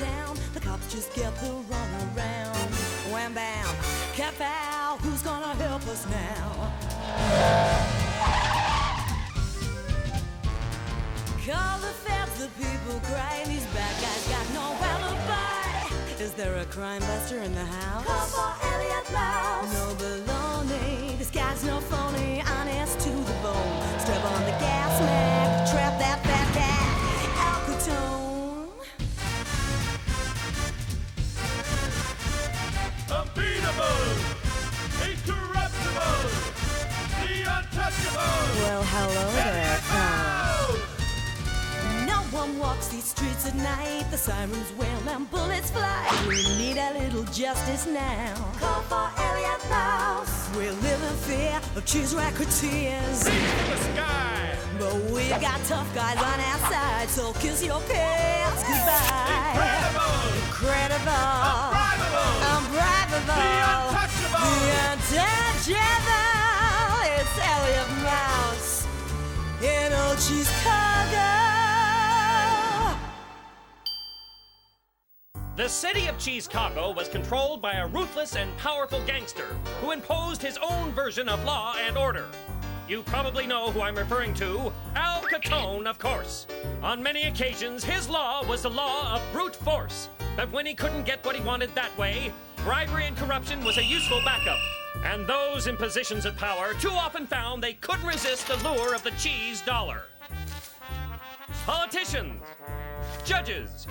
town. The cops just get the runaround. Wham bam, cat foul, who's gonna help us now? Call the feds, the people cry. These bad guys got no alibi. Is there a crime buster in the house? Call for Elliot Mouse. No baloney, this guy's no phony. Honest to the bone. Strap on the gas mask, trap that fat cat. Alcatone. Unbeatable, incorruptible, the untouchables. Well, hello there. Mouse! No one walks these streets at night. The sirens wail and bullets fly. We need a little justice now. Call for Elliot Mouse. We live in fear of cheese racketeers. Reach for the sky! But we've got tough guys on our side, so kiss your pants goodbye. Incredible! Incredible. Unbribable! Unbribable. The untouchable! The untouchable. It's Elliot Mouse in old Cheesecagoës. The city of Cheesecagoዄs was controlled by a ruthless and powerful gangster who imposed his own version of law and order. You probably know who I'm referring to, Al Capone, of course. On many occasions, his law was the law of brute force. But when he couldn't get what he wanted that way, bribery and corruption was a useful backup. And those in positions of power too often found they couldn't resist the lure of the cheese dollar. Politicians, judges,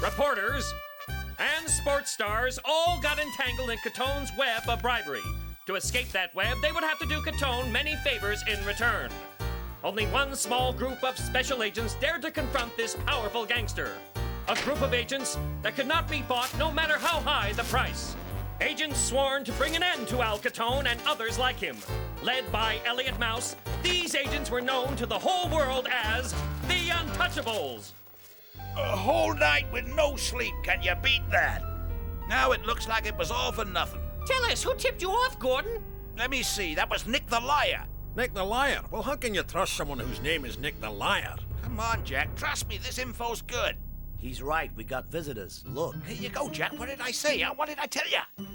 reporters, and sports stars all got entangled in Catone's web of bribery. To escape that web, they would have to do Catone many favors in return. Only one small group of special agents dared to confront this powerful gangster. A group of agents that could not be bought no matter how high the price. Agents sworn to bring an end to Al Capone and others like him. Led by Elliot Mouse, these agents were known to the whole world as the Untouchables. A whole night with no sleep. Can you beat that? Now it looks like it was all for nothing. Tell us, who tipped you off, Gordon? Let me see. That was Nick the Liar. Nick the Liar? Well, how can you trust someone whose name is Nick the Liar? Come on, Jack. Trust me. This info's good. He's right. We got visitors. Look. Here you go, Jack. What did I say? What did I tell you?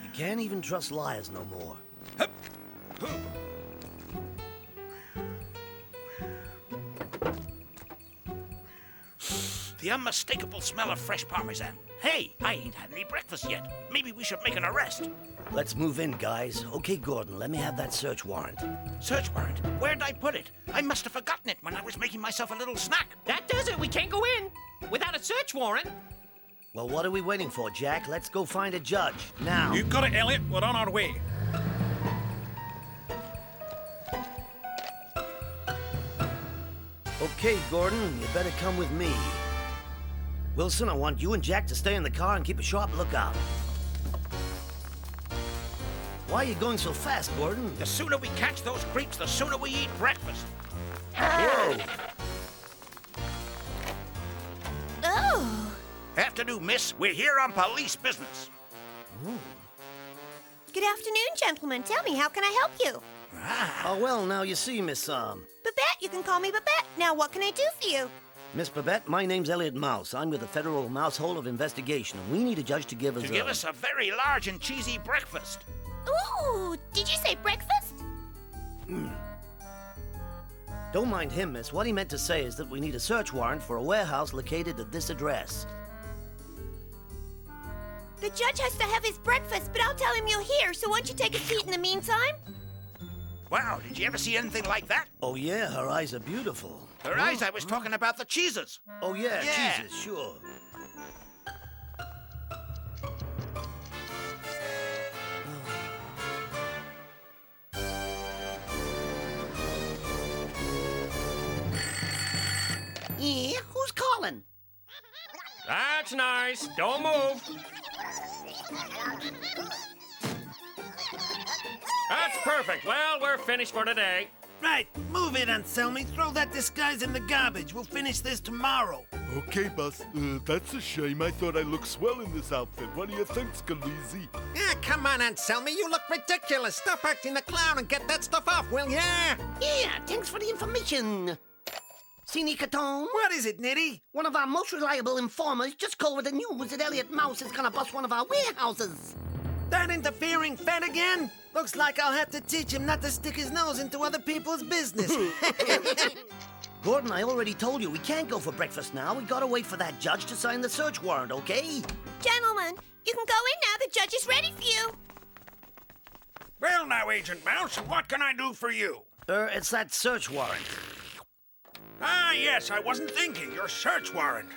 You can't even trust liars no more. The unmistakable smell of fresh parmesan. Hey, I ain't had any breakfast yet. Maybe we should make an arrest. Let's move in, guys. Okay, Gordon, let me have that search warrant. Search warrant? Where'd I put it? I must have forgotten it when I was making myself a little snack. That does it. We can't go in without a search warrant. Well, what are we waiting for, Jack? Let's go find a judge. Now. You got it, Elliot. We're on our way. Okay, Gordon, you better come with me. Wilson, I want you and Jack to stay in the car and keep a sharp lookout. Why are you going so fast, Gordon? The sooner we catch those creeps, the sooner we eat breakfast. Whoa! Oh. Afternoon, miss. We're here on police business. Ooh. Good afternoon, gentlemen. Tell me, how can I help you? Oh, well, now you see, Miss, Babette, you can call me Babette. Now, what can I do for you? Miss Babette, my name's Elliot Mouse. I'm with the Federal Mouse Hole of Investigation, and we need a judge to give us To give us a very large and cheesy breakfast. Ooh, did you say breakfast? Don't mind him, miss. What he meant to say is that we need a search warrant for a warehouse located at this address. The judge has to have his breakfast, but I'll tell him you're here, so won't you take a seat in the meantime? Wow, did you ever see anything like that? Oh, yeah, her eyes are beautiful. Her eyes, I was talking about the cheeses. Oh, yeah, Yeah. Jesus, sure. Yeah, who's calling? That's nice. Don't move. That's perfect. Well, we're finished for today. Right, move it, Anselmi. Throw that disguise in the garbage. We'll finish this tomorrow. Okay, boss. That's a shame. I thought I looked swell in this outfit. What do you think, Scalise? Yeah, come on, Anselmi. You look ridiculous. Stop acting the clown and get that stuff off, will ya? Yeah, thanks for the information. Senior Catone? What is it, Nitty? One of our most reliable informers just called with the news that Elliot Mouse is gonna bust one of our warehouses. That interfering fat again? Looks like I'll have to teach him not to stick his nose into other people's business. Gordon, I already told you we can't go for breakfast now. We gotta wait for that judge to sign the search warrant, okay? Gentlemen, you can go in now. The judge is ready for you. Well now, Agent Mouse, what can I do for you? It's that search warrant. Ah, yes, I wasn't thinking. Your search warrant.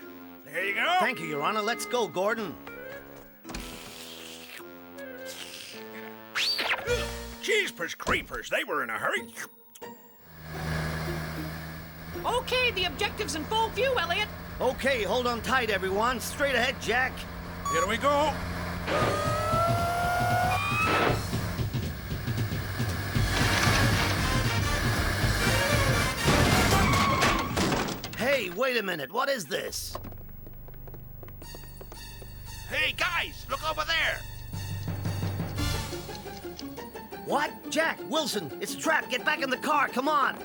There you go. Thank you, Your Honor. Let's go, Gordon. Jeepers creepers, they were in a hurry. Okay, the objective's in full view, Elliot. Okay, hold on tight, everyone. Straight ahead, Jack. Here we go. Hey, wait a minute. What is this? Hey, guys, look over there. What? Jack, Wilson, it's a trap. Get back in the car. Come on.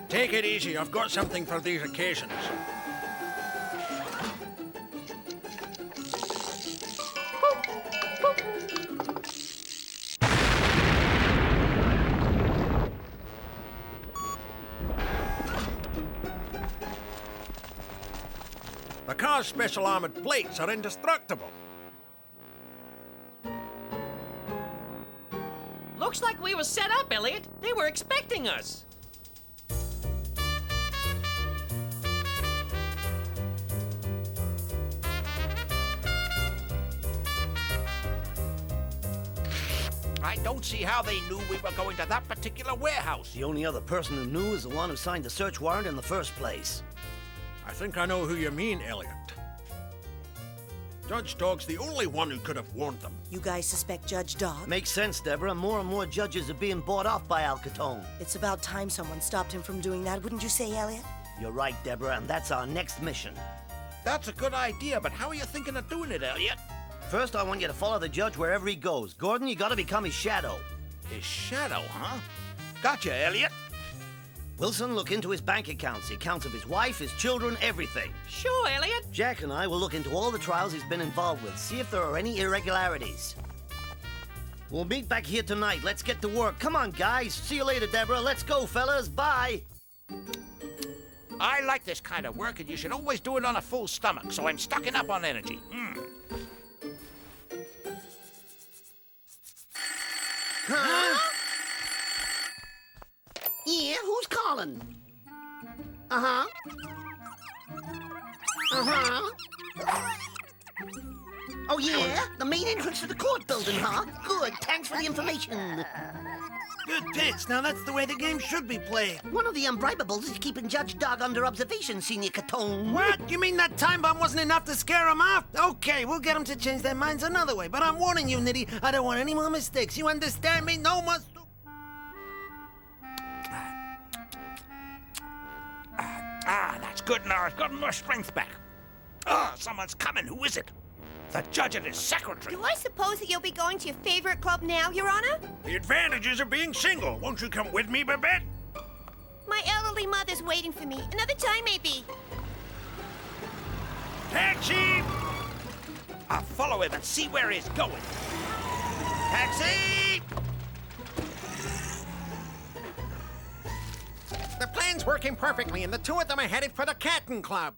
Take it easy. I've got something for these occasions. The car's special armored plates are indestructible. Looks like we were set up, Elliot. They were expecting us. I don't see how they knew we were going to that particular warehouse. The only other person who knew is the one who signed the search warrant in the first place. I think I know who you mean, Elliot. Judge Dog's the only one who could have warned them. You guys suspect Judge Dog? Makes sense, Deborah. More and more judges are being bought off by Al Capone. It's about time someone stopped him from doing that, wouldn't you say, Elliot? You're right, Deborah, and that's our next mission. That's a good idea, but how are you thinking of doing it, Elliot? First, I want you to follow the judge wherever he goes. Gordon, you gotta become his shadow. His shadow, huh? Gotcha, Elliot. Wilson, look into his bank accounts, the accounts of his wife, his children, everything. Sure, Elliot. Jack and I will look into all the trials he's been involved with, see if there are any irregularities. We'll meet back here tonight. Let's get to work. Come on, guys. See you later, Deborah. Let's go, fellas. Bye. I like this kind of work, and you should always do it on a full stomach, so I'm stocking up on energy. Yeah, who's calling? Oh, yeah? The main entrance to the court building, huh? Good. Thanks for the information. Good pitch. Now that's the way the game should be played. One of the unbribables is keeping Judge Dog under observation, Senior Catone. What? You mean that time bomb wasn't enough to scare them off? Okay, we'll get them to change their minds another way. But I'm warning you, Nitty, I don't want any more mistakes. You understand me? No more... That's good now. I've got more strength back. Someone's coming. Who is it? The judge and his secretary. Do I suppose that you'll be going to your favorite club now, Your Honor? The advantages of being single. Won't you come with me, Babette? My elderly mother's waiting for me. Another time, maybe. Taxi! I'll follow him and see where he's going. Taxi! The plan's working perfectly, and the two of them are headed for the Captain Club.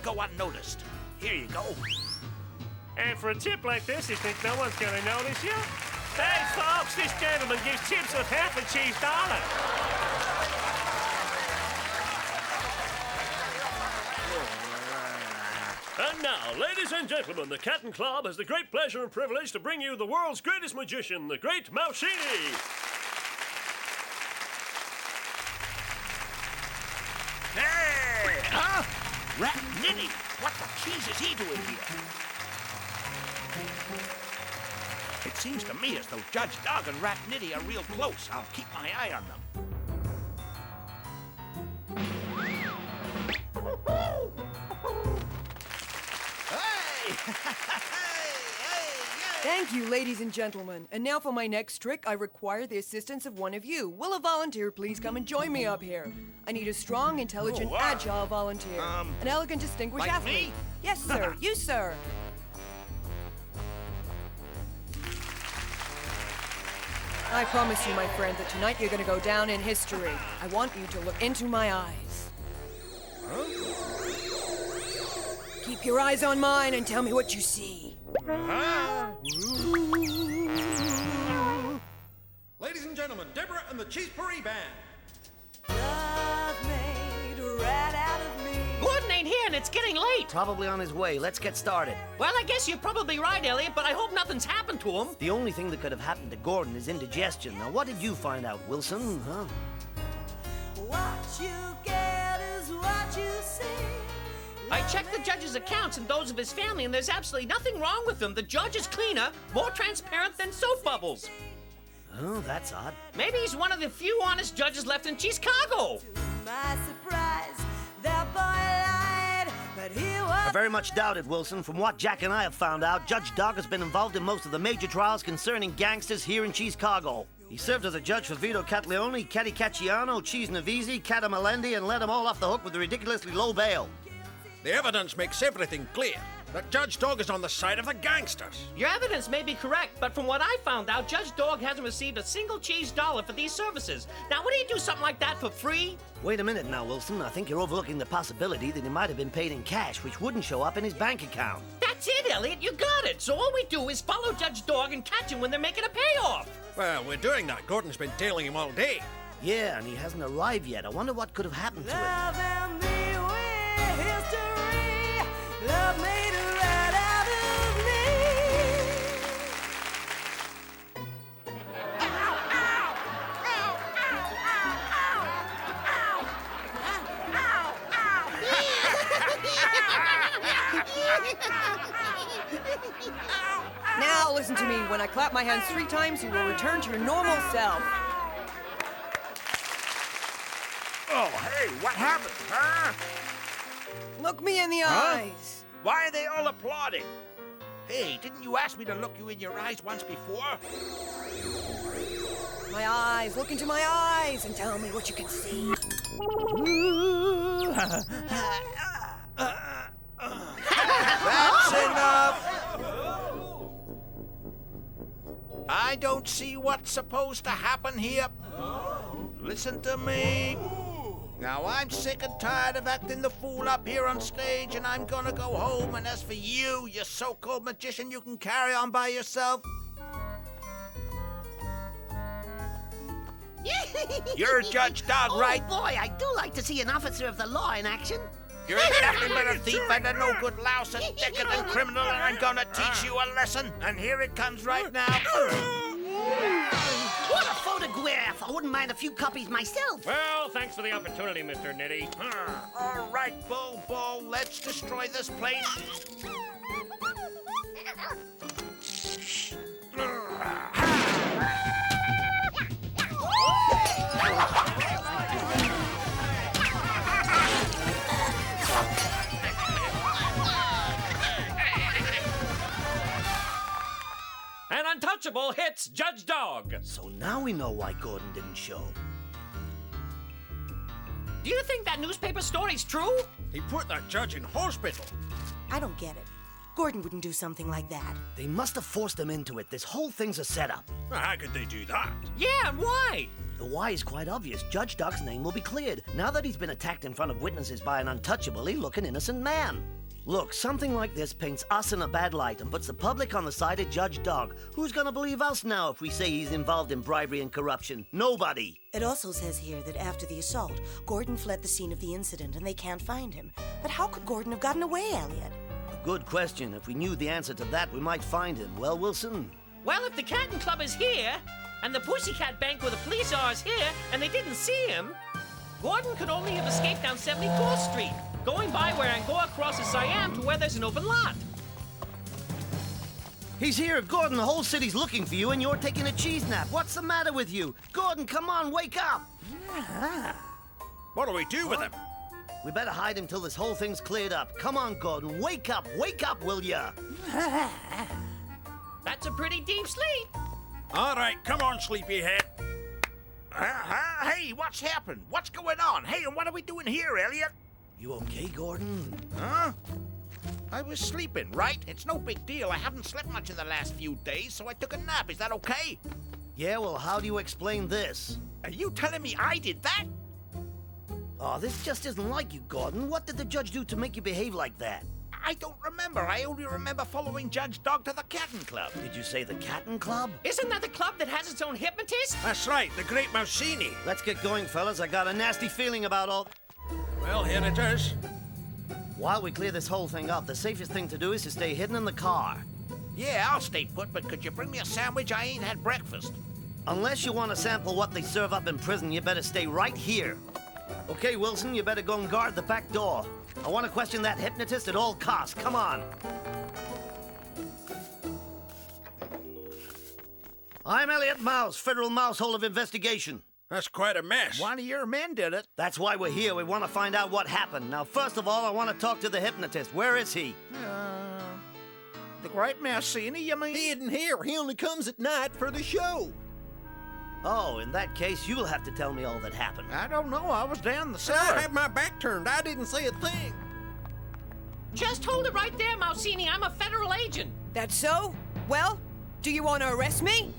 Go unnoticed. Here you go. And for a tip like this, you think no one's gonna notice you? Hey, folks, this gentleman gives tips of half a cheese dollar. And now, ladies and gentlemen, the Captain Club has the great pleasure and privilege to bring you the world's greatest magician, the great Mousywood. Nitty, what the cheese is he doing here? It seems to me as though Judge Dog and Rat Nitty are real close. I'll keep my eye on them. Thank you, ladies and gentlemen. And now for my next trick, I require the assistance of one of you. Will a volunteer please come and join me up here? I need a strong, intelligent, agile volunteer. An elegant, distinguished like athlete. me? Yes, sir. You, sir. I promise you, my friend, that tonight you're gonna go down in history. I want you to look into my eyes. Keep your eyes on mine and tell me what you see. Ladies and gentlemen, Deborah and the Cheesecagoës Band. Love made a rat out of me. Gordon ain't here and it's getting late. Probably on his way. Let's get started. Well, I guess you're probably right, Elliot, but I hope nothing's happened to him. The only thing that could have happened to Gordon is indigestion. Now, what did you find out, Wilson, huh? What you get is what you see. I checked the judge's accounts and those of his family, and there's absolutely nothing wrong with them. The judge is cleaner, more transparent than soap bubbles. Oh, that's odd. Maybe he's one of the few honest judges left in Cheesecago. To my surprise, that boy lied, but he was. I very much doubt it, Wilson. From what Jack and I have found out, Judge Dog has been involved in most of the major trials concerning gangsters here in Cheesecago. He served as a judge for Vito Catleone, Caddy Cacciano, Cheese Navisi, Cata Melendi, and let them all off the hook with a ridiculously low bail. The evidence makes everything clear. That Judge Dog is on the side of the gangsters. Your evidence may be correct, but from what I found out, Judge Dog hasn't received a single cheese dollar for these services. Now, would he do something like that for free? Wait a minute now, Wilson. I think you're overlooking the possibility that he might have been paid in cash, which wouldn't show up in his bank account. That's it, Elliot. You got it. So all we do is follow Judge Dog and catch him when they're making a payoff. Well, we're doing that. Gordon's been tailing him all day. Yeah, and he hasn't arrived yet. I wonder what could have happened to him. Love and me with history. Love made a rat out of me. Now listen to me. When I clap my hands 3 times, you will return to your normal self. Oh, hey, what happened, huh? Look me in the eyes. Why are they all applauding? Hey, didn't you ask me to look you in your eyes once before? My eyes. Look into my eyes and tell me what you can see. That's enough! I don't see what's supposed to happen here. Listen to me. Now, I'm sick and tired of acting the fool up here on stage, and I'm gonna go home. And as for you, you so-called magician, you can carry on by yourself. You're Judge Dog, right? Oh, boy, I do like to see an officer of the law in action. You're nothing but a thief and a no-good louse, a decadent criminal, and I'm gonna teach you a lesson. And here it comes right now. What a photograph! I wouldn't mind a few copies myself. Well, thanks for the opportunity, Mr. Nitty. All right, Bull, let's destroy this place. An Untouchable hits Judge Dog. So now we know why Gordon didn't show. Do you think that newspaper story's true? He put that judge in hospital. I don't get it. Gordon wouldn't do something like that. They must have forced him into it. This whole thing's a setup. How could they do that? Yeah, and why? The why is quite obvious. Judge Dog's name will be cleared. Now that he's been attacked in front of witnesses by an untouchable, he'll look an innocent man. Look, something like this paints us in a bad light and puts the public on the side of Judge Dog. Who's gonna believe us now if we say he's involved in bribery and corruption? Nobody. It also says here that after the assault, Gordon fled the scene of the incident and they can't find him. But how could Gordon have gotten away, Elliot? A good question. If we knew the answer to that, we might find him. Well, Wilson? Well, if the Cat and Club is here, and the Pussycat Bank where the police are is here, and they didn't see him, Gordon could only have escaped down 74th Street. Going by where and go across the Siam to where there's an open lot. He's here, Gordon. The whole city's looking for you, and you're taking a cheese nap. What's the matter with you? Gordon, come on, wake up! What do we do with him? We better hide him till this whole thing's cleared up. Come on, Gordon, wake up, will ya? That's a pretty deep sleep. All right, come on, sleepyhead. Hey, what's happened? What's going on? Hey, and what are we doing here, Elliot? You okay, Gordon? Huh? I was sleeping, right? It's no big deal. I haven't slept much in the last few days, so I took a nap. Is that okay? Yeah, well, how do you explain this? Are you telling me I did that? Oh, this just isn't like you, Gordon. What did the judge do to make you behave like that? I don't remember. I only remember following Judge Dog to the Catton Club. Did you say the Catton Club? Isn't that the club that has its own hypnotist? That's right, the great Mousini. Let's get going, fellas. I got a nasty feeling about all... Well, here it is. While we clear this whole thing up, the safest thing to do is to stay hidden in the car. Yeah, I'll stay put, but could you bring me a sandwich? I ain't had breakfast. Unless you want to sample what they serve up in prison, you better stay right here. Okay, Wilson, you better go and guard the back door. I want to question that hypnotist at all costs. Come on. I'm Elliot Mouse, Federal Mousehole of Investigation. That's quite a mess. One of your men did it. That's why we're here. We want to find out what happened. Now, first of all, I want to talk to the hypnotist. Where is he? The great Mousini, you mean? He isn't here. He only comes at night for the show. Oh, in that case, you'll have to tell me all that happened. I don't know. I was down the I cellar. had my back turned. I didn't say a thing. Just hold it right there, Mousini. I'm a federal agent. That's so? Well, do you want to arrest me?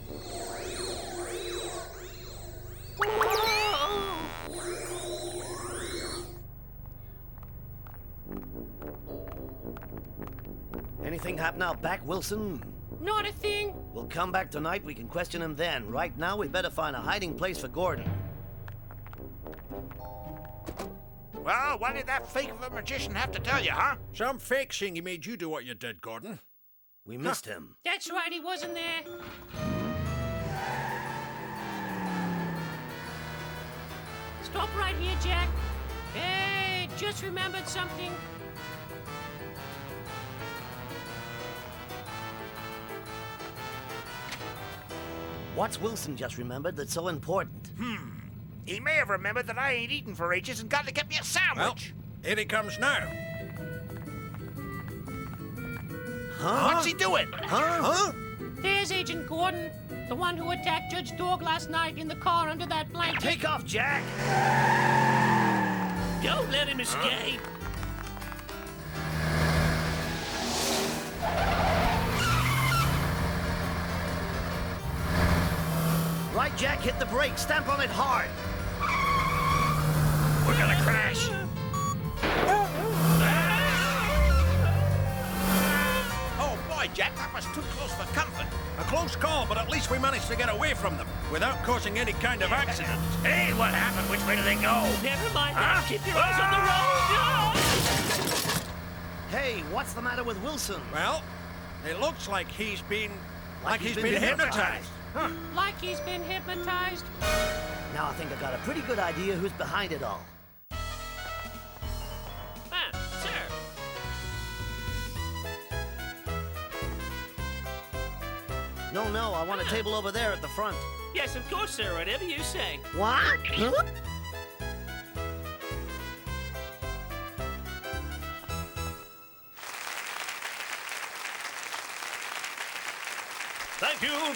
Anything happen out back, Wilson? Not a thing. We'll come back tonight. We can question him then. Right now, we better find a hiding place for Gordon. Well, what did that fake of a magician have to tell you, huh? Some fake shingy made you do what you did, Gordon. We missed him. That's right, he wasn't there. Stop right here, Jack. Hey, just remembered something. What's Wilson just remembered that's so important? He may have remembered that I ain't eaten for ages and got to get me a Well, sandwich. here he comes now. Huh? What's he doing? Huh? There's Agent Gordon, the one who attacked Judge Dog last night in the car under that blanket. Take off, Jack! Don't let him escape. Right, Jack, hit the brake. Stamp on it hard. We're gonna crash. Oh, boy, Jack, that was too close for comfort. A close call, but at least we managed to get away from them without causing any kind of accident. Hey, what happened? Which way do they go? Never mind that. Keep your eyes on the road. Hey, what's the matter with Wilson? Well, it looks like he's been... Like he's been hypnotized. Huh. Like he's been hypnotized. Now I think I got a pretty good idea who's behind it all. Sir. No, I want a table over there at the front. Yes, of course, sir. Whatever you say. What? Huh?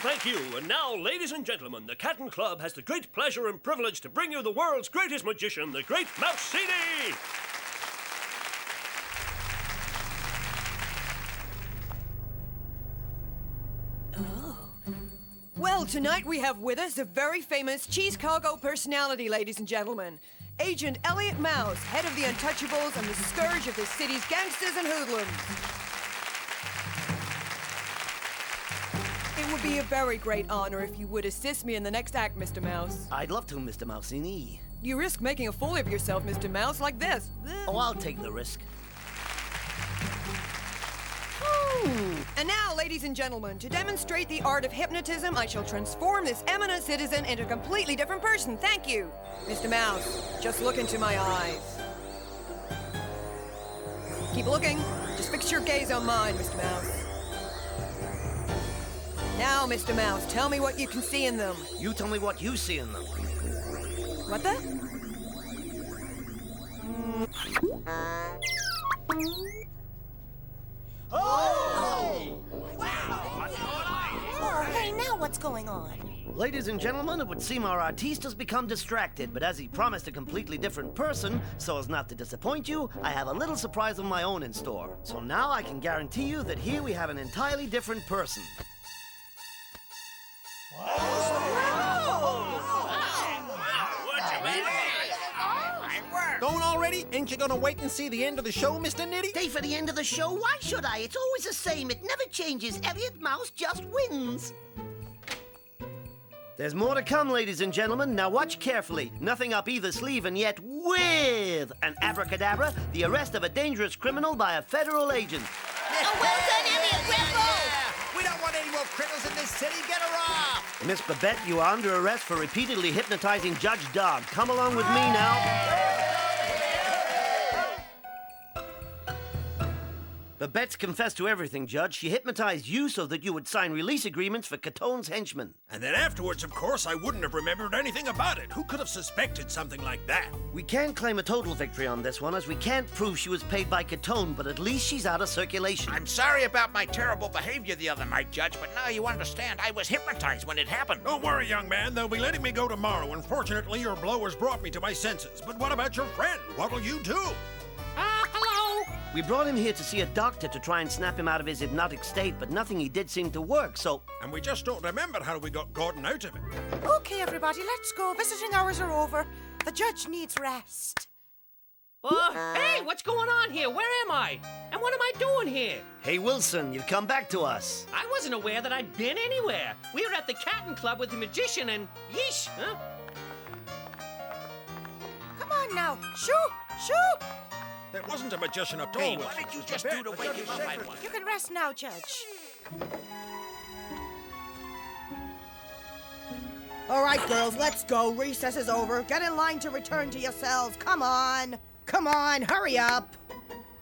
Thank you. And now, ladies and gentlemen, the Catton Club has the great pleasure and privilege to bring you the world's greatest magician, the great Mousini! Well, tonight we have with us a very famous CheesecagoÄs personality, ladies and gentlemen. Agent Elliot Mouse, head of the Untouchables and the scourge of the city's gangsters and hoodlums. It would be a very great honor if you would assist me in the next act, Mr. Mouse. I'd love to, Mr. Mousini. You risk making a fool of yourself, Mr. Mouse, like this. Oh, I'll take the risk. And now, ladies and gentlemen, to demonstrate the art of hypnotism, I shall transform this eminent citizen into a completely different person. Thank you. Mr. Mouse, just look into my eyes. Keep looking. Just fix your gaze on mine, Mr. Mouse. Now, Mr. Mouse, tell me what you can see in them. You tell me what you see in them. What the? Oh! Hey, now what's going on? Ladies and gentlemen, it would seem our artiste has become distracted, but as he promised a completely different person, so as not to disappoint you, I have a little surprise of my own in store. So now I can guarantee you that here we have an entirely different person. Going already? Ain't you gonna wait and see the end of the show, Mr. Nitty? Stay for the end of the show? Why should I? It's always the same. It never changes. Elliot Mouse just wins. There's more to come, ladies and gentlemen. Now watch carefully. Nothing up either sleeve, and yet with an abracadabra, the arrest of a dangerous criminal by a federal agent. Oh, well done, Elliot! Bravo! We don't want any more criminals in this city. Get her off! Miss Babette, you are under arrest for repeatedly hypnotizing Judge Dog. Come along with me now. Babette's confessed to everything, Judge. She hypnotized you so that you would sign release agreements for Catone's henchmen. And then afterwards, of course, I wouldn't have remembered anything about it. Who could have suspected something like that? We can't claim a total victory on this one, as we can't prove she was paid by Catone, but at least she's out of circulation. I'm sorry about my terrible behavior the other night, Judge, but now you understand I was hypnotized when it happened. Don't worry, young man. They'll be letting me go tomorrow. Unfortunately, your blow has brought me to my senses. But what about your friend? What will you do? Hello? We brought him here to see a doctor to try and snap him out of his hypnotic state, but nothing he did seemed to work, so... And we just don't remember how we got Gordon out of it. Okay, everybody, let's go. Visiting hours are over. The judge needs rest. Hey, what's going on here? Where am I? And what am I doing here? Hey, Wilson, you've come back to us. I wasn't aware that I'd been anywhere. We were at the Cat Club with the magician and... Yeesh, huh? Come on now. Shoo! Shoo! There wasn't a magician at all. Hey, what did you just do to wake him up? You can rest now, Judge. All right, girls, let's go. Recess is over. Get in line to return to your cells. Come on. Come on, hurry up.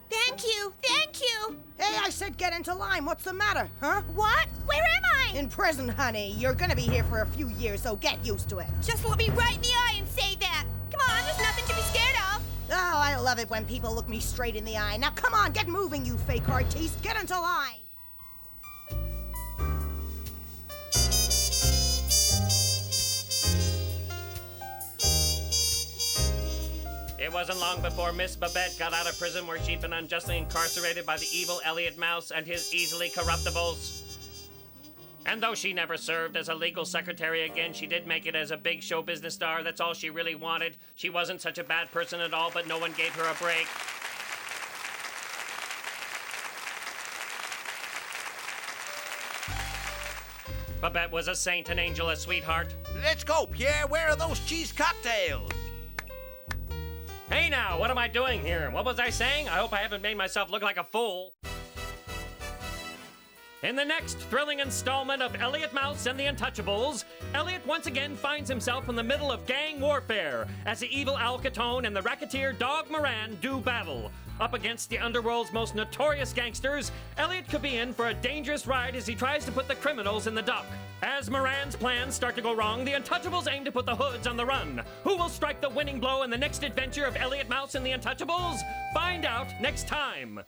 Thank you. Thank you. Hey, I said get into line. What's the matter, huh? What? Where am I? In prison, honey. You're gonna be here for a few years, so get used to it. Just look me right in the eye and say that. Come on, there's nothing to be scared of. Oh, I love it when people look me straight in the eye. Now, come on, get moving, you fake artiste. Get into line. It wasn't long before Miss Babette got out of prison where she'd been unjustly incarcerated by the evil Elliot Mouse and his easily corruptibles. And though she never served as a legal secretary again, she did make it as a big show business star. That's all she really wanted. She wasn't such a bad person at all, but no one gave her a break. Babette was a saint, an angel, a sweetheart. Let's go, Pierre. Where are those cheese cocktails? Hey now, what am I doing here? What was I saying? I hope I haven't made myself look like a fool. In the next thrilling installment of Elliot Mouse and the Untouchables, Elliot once again finds himself in the middle of gang warfare as the evil Al Capone and the racketeer Dog Moran do battle. Up against the underworld's most notorious gangsters, Elliot could be in for a dangerous ride as he tries to put the criminals in the dock. As Moran's plans start to go wrong, the Untouchables aim to put the hoods on the run. Who will strike the winning blow in the next adventure of Elliot Mouse and the Untouchables? Find out next time.